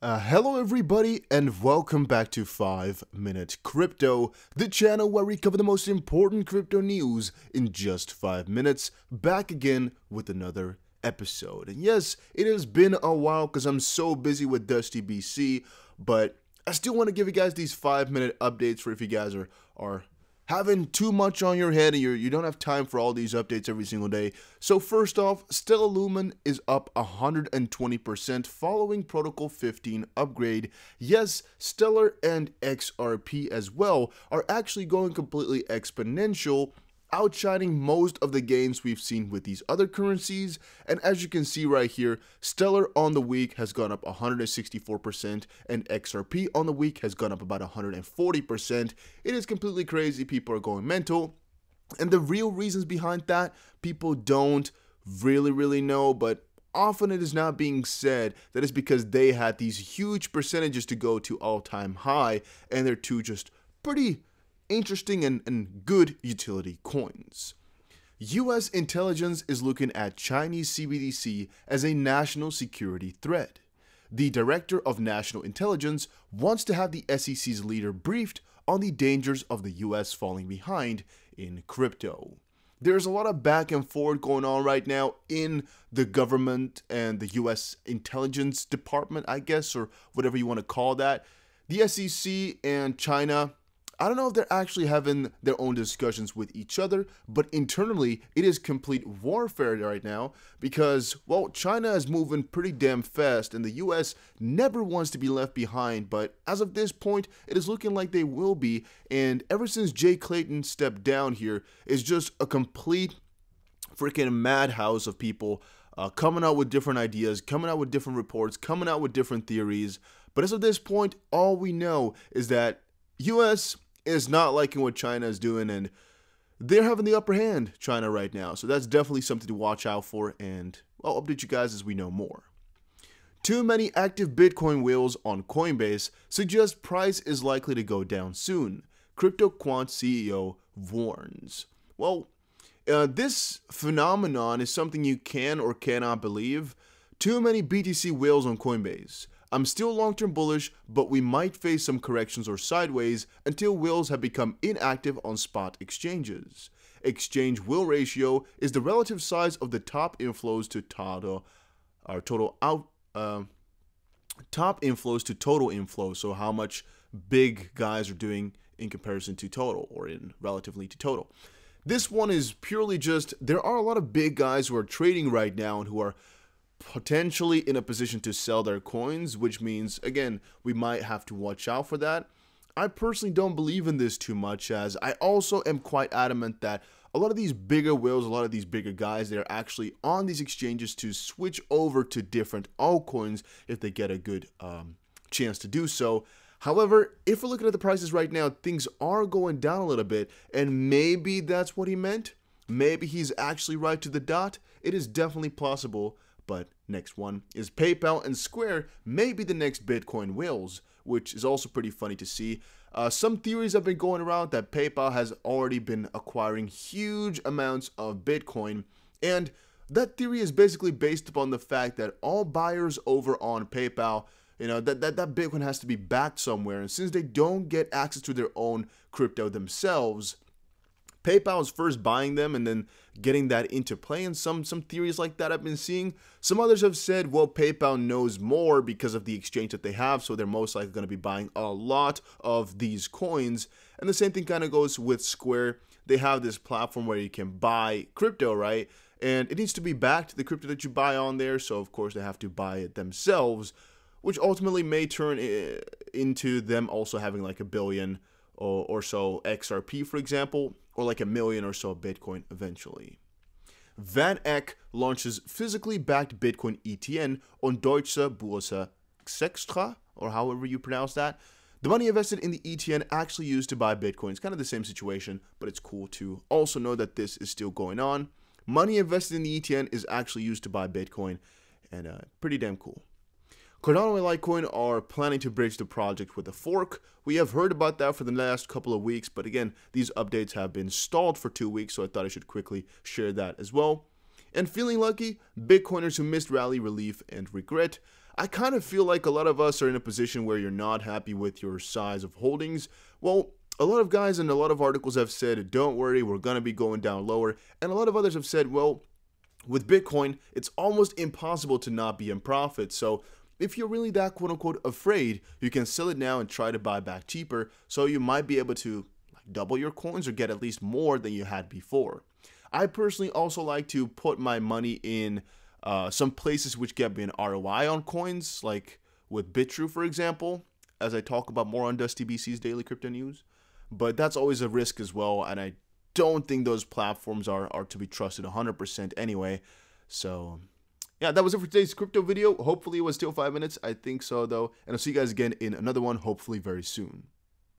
Hello everybody and welcome back to 5 Minute Crypto, the channel where we cover the most important crypto news in just 5 minutes, back again with another episode. And yes, it has been a while because I'm so busy with Dusty BC, but I still want to give you guys these 5-minute updates for if you guys are having too much on your head and you don't have time for all these updates every single day. So first off, Stellar Lumen is up 120% following Protocol 15 upgrade. Yes, Stellar and XRP as well are actually going completely exponential, outshining most of the gains we've seen with these other currencies. And as you can see right here, Stellar on the week has gone up 164% and XRP on the week has gone up about 140%. It is completely crazy. People are going mental. And the real reasons behind that, people don't really know, but often it is not being said that it's because they had these huge percentages to go to all-time high and they're two just pretty interesting and good utility coins. US intelligence is looking at Chinese CBDC as a national security threat. The Director of National Intelligence wants to have the SEC's leader briefed on the dangers of the US falling behind in crypto. There's a lot of back and forth going on right now in the government and the US intelligence department, I guess, or whatever you want to call that. The SEC and China, I don't know if they're actually having their own discussions with each other, but internally it is complete warfare right now because, well, China is moving pretty damn fast and the US never wants to be left behind, but as of this point, it is looking like they will be, and ever since Jay Clayton stepped down here, it's just a complete freaking madhouse of people coming out with different ideas, coming out with different reports, coming out with different theories, but as of this point, all we know is that US is not liking what China is doing, and they're having the upper hand, China, right now. So that's definitely something to watch out for, and I'll update you guys as we know more. Too many active Bitcoin whales on Coinbase suggest price is likely to go down soon, CryptoQuant CEO warns. Well, this phenomenon is something you can or cannot believe. Too many BTC whales on Coinbase. I'm still long-term bullish, but we might face some corrections or sideways until whales have become inactive on spot exchanges. Exchange whale ratio is the relative size of the top inflows to top inflows to total inflows. So how much big guys are doing in comparison to total, or in relatively to total. This one is purely just, there are a lot of big guys who are trading right now and who are potentially in a position to sell their coins, which means, again, we might have to watch out for that. I personally don't believe in this too much, as I also am quite adamant that a lot of these bigger whales, a lot of these bigger guys, they're actually on these exchanges to switch over to different altcoins if they get a good chance to do so. However, if we're looking at the prices right now, things are going down a little bit, and maybe that's what he meant. Maybe he's actually right to the dot. It is definitely possible. But next one is PayPal and Square may be the next Bitcoin whales, which is also pretty funny to see. Some theories have been going around that PayPal has already been acquiring huge amounts of Bitcoin, and that theory is basically based upon the fact that all buyers over on PayPal, that Bitcoin has to be backed somewhere, and since they don't get access to their own crypto themselves, PayPal is first buying them and then getting that into play, and some theories like that I've been seeing. Some others have said, well, PayPal knows more because of the exchange that they have, so they're most likely going to be buying a lot of these coins. And the same thing kind of goes with Square. They have this platform where you can buy crypto, right? And it needs to be backed, the crypto that you buy on there, so of course they have to buy it themselves, which ultimately may turn into them also having like a billion or so XRP, for example, or like 1 million or so Bitcoin eventually. VanEck launches physically backed Bitcoin ETN on Deutsche Börse Xextra, or however you pronounce that. The money invested in the ETN actually used to buy Bitcoin. It's kind of the same situation, but it's cool to also know that this is still going on. Money invested in the ETN is actually used to buy Bitcoin, and pretty damn cool. Cardano and Litecoin are planning to bridge the project with a fork. We have heard about that for the last couple of weeks, but again, these updates have been stalled for 2 weeks, so I thought I should quickly share that as well. And feeling lucky, Bitcoiners who missed rally relief and regret. I kind of feel like a lot of us are in a position where you're not happy with your size of holdings. Well, a lot of guys and a lot of articles have said, don't worry, we're going to be going down lower. And a lot of others have said, well, with Bitcoin, it's almost impossible to not be in profit. So if you're really that quote unquote afraid, you can sell it now and try to buy back cheaper. So you might be able to double your coins or get at least more than you had before. I personally also like to put my money in some places which get me an ROI on coins, like with BitTrue, for example, as I talk about more on DustyBC's Daily Crypto News. But that's always a risk as well, and I don't think those platforms are to be trusted 100% anyway. So yeah, that was it for today's crypto video. Hopefully it was still 5 minutes. I think so though. And I'll see you guys again in another one, hopefully very soon.